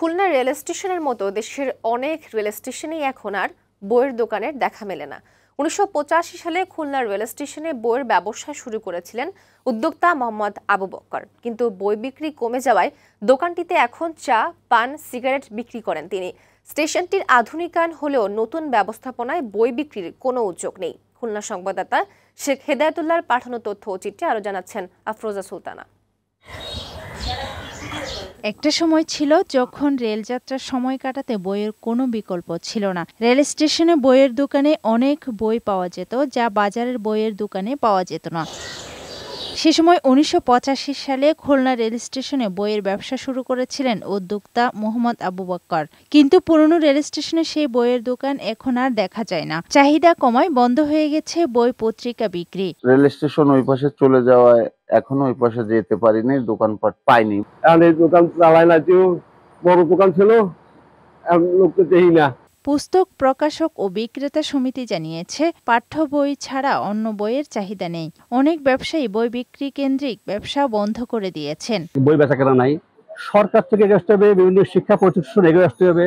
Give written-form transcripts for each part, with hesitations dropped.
Khulna rail স্টেশনের মতো দেশের অনেক রেল স্টেশনেই এখন আর বইয়ের দোকানের দেখা মেলে না। ১৯৮৫ সালে খুলনা রেল স্টেশনে বইয়ের ব্যবসা শুরু করেছিলেন উদ্যোক্তা মোহাম্মদ আবু বক্কর, কিন্তু বই বিক্রি কমে যাওয়ায় দোকানটিতে এখন চা, পান, সিগারেট বিক্রি করেন তিনি। স্টেশনটির আধুনিকায়ন হলেও নতুন ব্যবস্থাপনায় বই বিক্রির কোনো উদ্যোগ নেই। খুলনা সংবাদদাতা শেখ হেদায়েতুল্লাহর পাঠানো তথ্য ও চিত্রে আরও জানাচ্ছেন আফরোজা সুলতানা। একটা সময় ছিল যখন রেলযাত্রার সময় কাটাতে বইয়ের কোনো বিকল্প ছিল না। রেল স্টেশনে বইয়ের দোকানে অনেক বই পাওয়া যেত, যা বাজারের বইয়ের দোকানে পাওয়া যেত না। সে সময় ১৯৮৫ সালে খুলনা রেল স্টেশনে বইয়ের ব্যবসা শুরু করেছিলেন উদ্যোক্তা মোহাম্মদ আবু বক্কর, কিন্তু পুরনো রেল স্টেশনে সেই বইয়ের দোকান এখন আর দেখা যায় না। চাহিদা কমায় বন্ধ হয়ে গেছে বই পত্রিকা বিক্রি। রেল স্টেশন ওই পাশে চলে যাওয়ায় এখনো ওই পাশে যেতে পারিনি, দোকানপাট পাইনি। এই দোকান চালাই না, বড় দোকান ছিল, লোককে দেখি না। পুস্তক প্রকাশক ও বিক্রেতা সমিতি জানিয়েছে, পাঠ্য বই ছাড়া অন্য বইয়ের চাহিদা নেই। অনেক ব্যবসায়ী বই বিক্রি কেন্দ্রিক ব্যবসা বন্ধ করে দিয়েছেন। বই বেচাকেনা নাই, সরকার থেকে আসতে হবে, বিভিন্ন শিক্ষা প্রতিষ্ঠান এগিয়ে আসতে হবে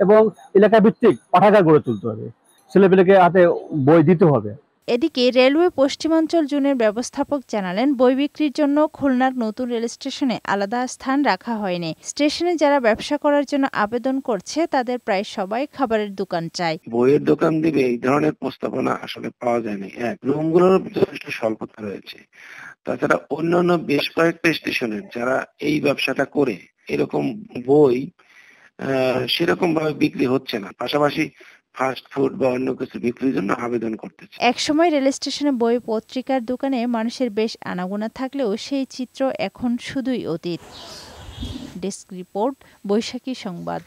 এবং এলাকা ভিত্তিক পাঠাগার গড়ে তুলতে হবে, ছেলেপেলেকে হাতে বই দিতে হবে। এদিকে রেলওয়ে পশ্চিমাঞ্চল জোনের ব্যবস্থাপক জানালেন, বই বিক্রির জন্য খুলনার নতুন রেল স্টেশনে আলাদা স্থান রাখা হয়নি। স্টেশনে যারা ব্যবসা করার জন্য আবেদন করছে তাদের প্রায় সবাই খাবারের দোকান চায়। বইয়ের দোকান দিবে এই ধরনের প্রস্তাবনা আসলে পাওয়া যায়নি। রুমগুলোর যথেষ্ট স্বল্পতা রয়েছে। তাছাড়া অন্যান্য বেশ কয়েকটা স্টেশনের যারা এই ব্যবসাটা করে এরকম বই সেরকম ভাবে বিক্রি হচ্ছে না, পাশাপাশি ফাস্ট ফুড বা অন্য কিছু বিক্রির জন্য আবেদন করতেছে। একসময় রেল স্টেশনে বই পত্রিকার দোকানে মানুষের বেশ আনাগোনা থাকলেও সেই চিত্র এখন শুধুই অতীত। ডেস্ক রিপোর্ট, বৈশাখী সংবাদ।